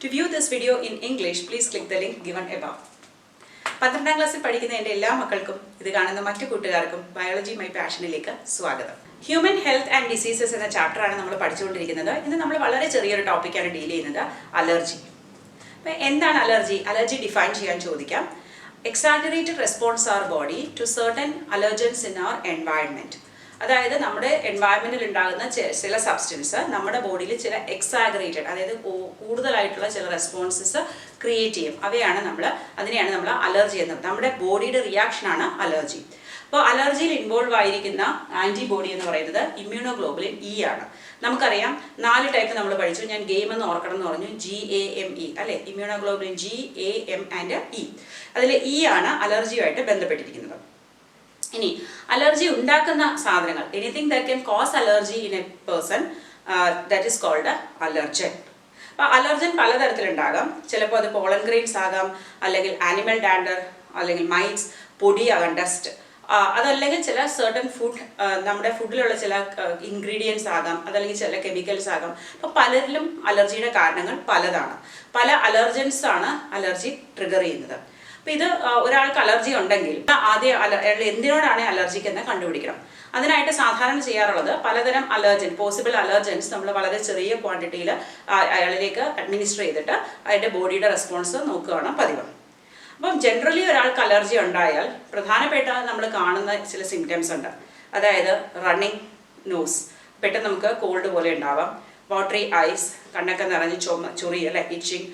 To view this video in English, please click the link given above. 12ാം ക്ലാസ്സിൽ പഠിക്കുന്ന എൻ്റെ എല്ലാ മക്കൾക്കും ഇത് കാണുന്ന മറ്റു കൂട്ടുകാർക്കും ബയോളജി മൈ പാഷനിലേക്ക് സ്വാഗതം. ഹ്യൂമൻ ഹെൽത്ത് ആൻഡ് ഡിസീസസ് എന്ന ചാപ്റ്ററാണ് നമ്മൾ പഠിച്ചുകൊണ്ടിരിക്കുന്നത്. ഇന്ന് നമ്മൾ വളരെ ചെറിയൊരു ടോപ്പിക്കാണ് ഡീൽ ചെയ്യുന്നത്, അലർജി. അപ്പോൾ എന്താണ് അലർജി? അലർജി ഡിഫൈൻ ചെയ്യാൻ ചോദിക്കാം. Exaggerated response our body to certain allergens in our environment. അതായത് നമ്മുടെ എൻവയറമെൻറ്റിൽ ഉണ്ടാകുന്ന ചില സബ്സ്റ്റൻസ് നമ്മുടെ ബോഡിയിൽ ചില എക്സാഗ്രേറ്റഡ്, അതായത് കൂടുതലായിട്ടുള്ള ചില റെസ്പോൺസസ് ക്രിയേറ്റ് ചെയ്യും. അതിനെയാണ് നമ്മൾ അലർജി എന്നത്. നമ്മുടെ ബോഡിയുടെ റിയാക്ഷനാണ് അലർജി. അപ്പോൾ അലർജിയിൽ ഇൻവോൾവ് ആയിരിക്കുന്ന ആൻറ്റിബോഡി എന്ന് പറയുന്നത് ഇമ്മ്യൂണോഗ്ലോബുലിൻ ഇ ആണ്. നമുക്കറിയാം 4 ടൈപ്പ് നമ്മൾ പഠിച്ചു. ഞാൻ ഗെയിം എന്ന് ഓർക്കണം എന്ന് പറഞ്ഞു. GAME അല്ലെ, ഇമ്മ്യൂണോഗ്ലോബുലിൻ GAM ആൻഡ് E. അതിൽ ഇ ആണ് അലർജിയുമായിട്ട് ബന്ധപ്പെട്ടിരിക്കുന്നത്. ഇനി അലർജി ഉണ്ടാക്കുന്ന സാധനങ്ങൾ, anything that can cause allergy in a person, that is called allergen. അപ്പോൾ അലർജൻ പലതരത്തിലുണ്ടാകാം. ചിലപ്പോൾ അത് പോളൻ ഗ്രെയിൻസ് ആകാം, അല്ലെങ്കിൽ ആനിമൽ ഡാൻഡർ, അല്ലെങ്കിൽ മൈറ്റ്സ്, പൊടിയാകാം, ഡസ്റ്റ്, അതല്ലെങ്കിൽ ചില സർട്ടൺ ഫുഡ്, നമ്മുടെ ഫുഡിലുള്ള ചില ഇൻഗ്രീഡിയൻസ് ആകാം, അതല്ലെങ്കിൽ ചില കെമിക്കൽസ് ആകാം. അപ്പോൾ പലരിലും അലർജിയുടെ കാരണങ്ങൾ പലതാണ്. പല അലർജൻസ് ആണ് അലർജി ട്രിഗർ ചെയ്യുന്നത്. അപ്പോൾ ഇത് ഒരാൾക്ക് അലർജി ഉണ്ടെങ്കിൽ ആദ്യം എന്തിനോടാണ് അലർജിക്ക് എന്ന് കണ്ടുപിടിക്കണം. അതിനായിട്ട് സാധാരണ ചെയ്യാറുള്ളത് പലതരം പോസിബിൾ അലർജൻസ് നമ്മൾ വളരെ ചെറിയ ക്വാണ്ടിറ്റിയിൽ അയാളിലേക്ക് അഡ്മിനിസ്റ്റർ ചെയ്തിട്ട് അതിൻ്റെ ബോഡിയുടെ റെസ്പോൺസ് നോക്കുകയാണ് പതിവ്. അപ്പം ജനറലി ഒരാൾക്ക് അലർജി ഉണ്ടായാൽ പ്രധാനപ്പെട്ട നമ്മൾ കാണുന്ന ചില സിംറ്റംസ് ഉണ്ട്. അതായത് റണ്ണിങ് നോസ്, പെട്ടെന്ന് നമുക്ക് കോൾഡ് പോലെ ഉണ്ടാവാം. വാട്ടറി ഐസ്, കണ്ണൊക്കെ നിറഞ്ഞ് ചൊറി അല്ലെ, ഇച്ചിങ്,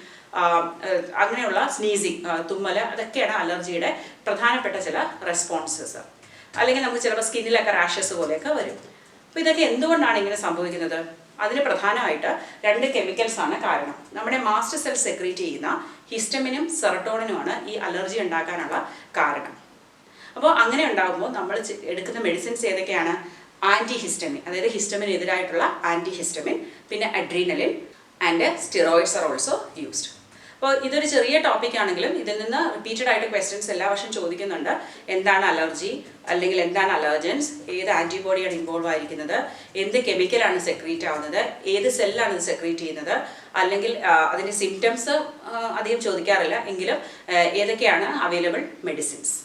അങ്ങനെയുള്ള സ്നീസിങ്, തുമ്മൽ, അതൊക്കെയാണ് അലർജിയുടെ പ്രധാനപ്പെട്ട ചില റെസ്പോൺസസ്. അല്ലെങ്കിൽ നമുക്ക് ചിലപ്പോൾ സ്കിന്നിലൊക്കെ റാഷസ് പോലെയൊക്കെ വരും. അപ്പോൾ ഇതൊക്കെ എന്തുകൊണ്ടാണ് ഇങ്ങനെ സംഭവിക്കുന്നത്? അതിന് പ്രധാനമായിട്ട് 2 കെമിക്കൽസാണ് കാരണം. നമ്മുടെ മാസ്റ്റർ സെൽ സെക്രീറ്റ് ചെയ്യുന്ന ഹിസ്റ്റമിനും സെറട്ടോണിനുമാണ് ഈ അലർജി ഉണ്ടാക്കാനുള്ള കാരണം. അപ്പോൾ അങ്ങനെ ഉണ്ടാകുമ്പോൾ നമ്മൾ എടുക്കുന്ന മെഡിസിൻസ് ഏതൊക്കെയാണ്? ആൻറ്റി ഹിസ്റ്റമിൻ, അതായത് ഹിസ്റ്റമിനെതിരായിട്ടുള്ള ആൻറ്റി ഹിസ്റ്റമിൻ, പിന്നെ adrenaline and steroids are also used. അപ്പോൾ ഇതൊരു ചെറിയ ടോപ്പിക് ആണെങ്കിലും ഇതിൽ നിന്ന് റിപ്പീറ്റഡ് ആയിട്ട് ക്വസ്റ്റ്യൻസ് എല്ലാ വർഷം ചോദിക്കുന്നുണ്ട്. എന്താണ് അലർജി, അല്ലെങ്കിൽ എന്താണ് അലർജൻസ്, ഏത് ആൻറ്റിബോഡിയാണ് ഇൻവോൾവ് ആയിരിക്കുന്നത്, എന്ത് കെമിക്കലാണ് സെക്രീറ്റ് ആവുന്നത്, ഏത് സെല്ലാണ് ഇത് സെക്രീറ്റ് ചെയ്യുന്നത്, അല്ലെങ്കിൽ അതിൻ്റെ സിംറ്റംസ് അധികം ചോദിക്കാറില്ല, എങ്കിലും ഏതൊക്കെയാണ് അവൈലബിൾ മെഡിസിൻസ്.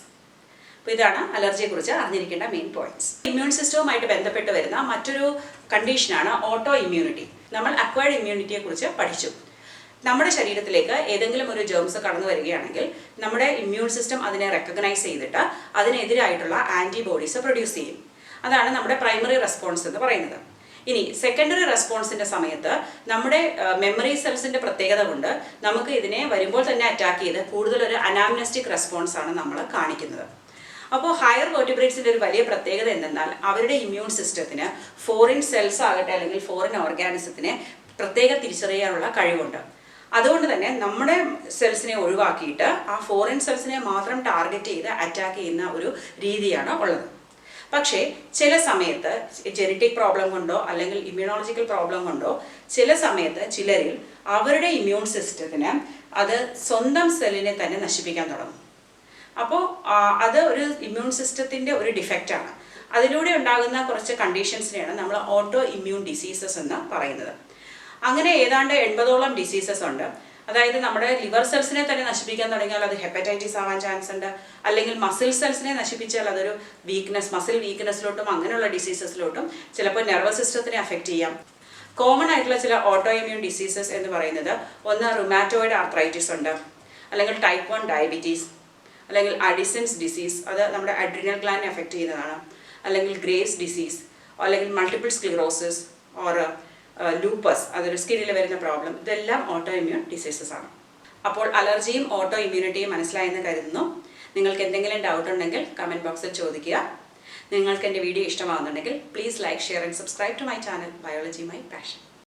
അപ്പോൾ ഇതാണ് അലർജിയെക്കുറിച്ച് അറിഞ്ഞിരിക്കേണ്ട മെയിൻ പോയിന്റ്സ്. ഇമ്മ്യൂൺ സിസ്റ്റവുമായിട്ട് ബന്ധപ്പെട്ട് വരുന്ന മറ്റൊരു കണ്ടീഷനാണ് ഓട്ടോ ഇമ്മ്യൂണിറ്റി. നമ്മൾ അക്വയർഡ് ഇമ്മ്യൂണിറ്റിയെക്കുറിച്ച് പഠിച്ചു. നമ്മുടെ ശരീരത്തിലേക്ക് ഏതെങ്കിലും ഒരു ജേംസ് കടന്നു വരികയാണെങ്കിൽ നമ്മുടെ ഇമ്മ്യൂൺ സിസ്റ്റം അതിനെ റെക്കഗ്നൈസ് ചെയ്തിട്ട് അതിനെതിരായിട്ടുള്ള ആൻറ്റിബോഡീസ് പ്രൊഡ്യൂസ് ചെയ്യും. അതാണ് നമ്മുടെ പ്രൈമറി റെസ്പോൺസ് എന്ന് പറയുന്നത്. ഇനി സെക്കൻഡറി റെസ്പോൺസിൻ്റെ സമയത്ത് നമ്മുടെ മെമ്മറി സെൽസിൻ്റെ പ്രത്യേകത കൊണ്ട് നമുക്ക് ഇതിനെ വരുമ്പോൾ തന്നെ അറ്റാക്ക് ചെയ്ത് കൂടുതലൊരു അനാംനസ്റ്റിക് റെസ്പോൺസ് ആണ് നമ്മൾ കാണിക്കുന്നത്. അപ്പോൾ ഹയർ വെർട്ടിബ്രേറ്റ്സിൻ്റെ ഒരു വലിയ പ്രത്യേകത എന്തെന്നാൽ അവരുടെ ഇമ്മ്യൂൺ സിസ്റ്റത്തിന് ഫോറിൻ സെൽസ് ആകട്ടെ അല്ലെങ്കിൽ ഫോറിൻ ഓർഗാനിസത്തിനെ പ്രത്യേകം തിരിച്ചറിയാനുള്ള കഴിവുണ്ട്. അതുകൊണ്ട് തന്നെ നമ്മുടെ സെൽസിനെ ഒഴിവാക്കിയിട്ട് ആ ഫോറിൻ സെൽസിനെ മാത്രം ടാർഗറ്റ് ചെയ്ത് അറ്റാക്ക് ചെയ്യുന്ന ഒരു രീതിയാണ് ഉള്ളത്. പക്ഷേ ചില സമയത്ത് ജെനറ്റിക് പ്രോബ്ലം കൊണ്ടോ അല്ലെങ്കിൽ ഇമ്മ്യൂണോളജിക്കൽ പ്രോബ്ലം കൊണ്ടോ ചില സമയത്ത് ചിലരിൽ അവരുടെ ഇമ്മ്യൂൺ സിസ്റ്റത്തിന് അത് സ്വന്തം സെല്ലിനെ തന്നെ നശിപ്പിക്കാൻ തുടങ്ങും. അപ്പോൾ അത് ഒരു ഇമ്മ്യൂൺ സിസ്റ്റത്തിൻ്റെ ഒരു ഡിഫക്റ്റാണ്. അതിലൂടെ ഉണ്ടാകുന്ന കുറച്ച് കണ്ടീഷൻസിനെയാണ് നമ്മൾ ഓട്ടോ ഇമ്മ്യൂൺ ഡിസീസസ് എന്ന് പറയുന്നത്. അങ്ങനെ ഏതാണ്ട് 80ഓളം ഡിസീസസ് ഉണ്ട്. അതായത് നമ്മുടെ ലിവർ സെൽസിനെ തന്നെ നശിപ്പിക്കാൻ തുടങ്ങിയാൽ അത് ഹെപ്പറ്റൈറ്റിസ് ആവാൻ ചാൻസ് ഉണ്ട്. അല്ലെങ്കിൽ മസിൽ സെൽസിനെ നശിപ്പിച്ചാൽ അതൊരു മസിൽ വീക്ക്നെസ്സിലോട്ടും അങ്ങനെയുള്ള ഡിസീസസിലോട്ടും ചിലപ്പോൾ നെർവസ് സിസ്റ്റത്തിനെ അഫക്റ്റ് ചെയ്യാം. കോമൺ ആയിട്ടുള്ള ചില ഓട്ടോ ഇമ്മ്യൂൺ ഡിസീസസ് എന്ന് പറയുന്നത് ഒന്ന് റുമാറ്റോയിഡ് ആർത്രൈറ്റിസ് ഉണ്ട്, അല്ലെങ്കിൽ ടൈപ്പ് 1 ഡയബറ്റീസ്, അല്ലെങ്കിൽ അഡിസൻസ് ഡിസീസ്, അത് നമ്മുടെ അഡ്രിനൽ ഗ്ലാൻഡിനെ അഫക്റ്റ് ചെയ്യുന്നതാണ്, അല്ലെങ്കിൽ ഗ്രേവ്സ് ഡിസീസ്, അല്ലെങ്കിൽ മൾട്ടിപ്പിൾ സ്ക്ലിറോസിസ് ഓർ ലൂപ്പസ്, അതൊരു സ്കിന്നിൽ വരുന്ന പ്രോബ്ലം. ഇതെല്ലാം ഓട്ടോ ഇമ്മ്യൂൺ ഡിസീസസ് ആണ്. അപ്പോൾ അലർജിയും ഓട്ടോ ഇമ്മ്യൂണിറ്റിയും മനസ്സിലായെന്ന് കരുതുന്നു. നിങ്ങൾക്ക് എന്തെങ്കിലും ഡൗട്ട് ഉണ്ടെങ്കിൽ കമൻറ്റ് ബോക്സിൽ ചോദിക്കുക. നിങ്ങൾക്ക് എൻ്റെ വീഡിയോ ഇഷ്ടമാകുന്നുണ്ടെങ്കിൽ please like, share and subscribe to my channel biology my passion.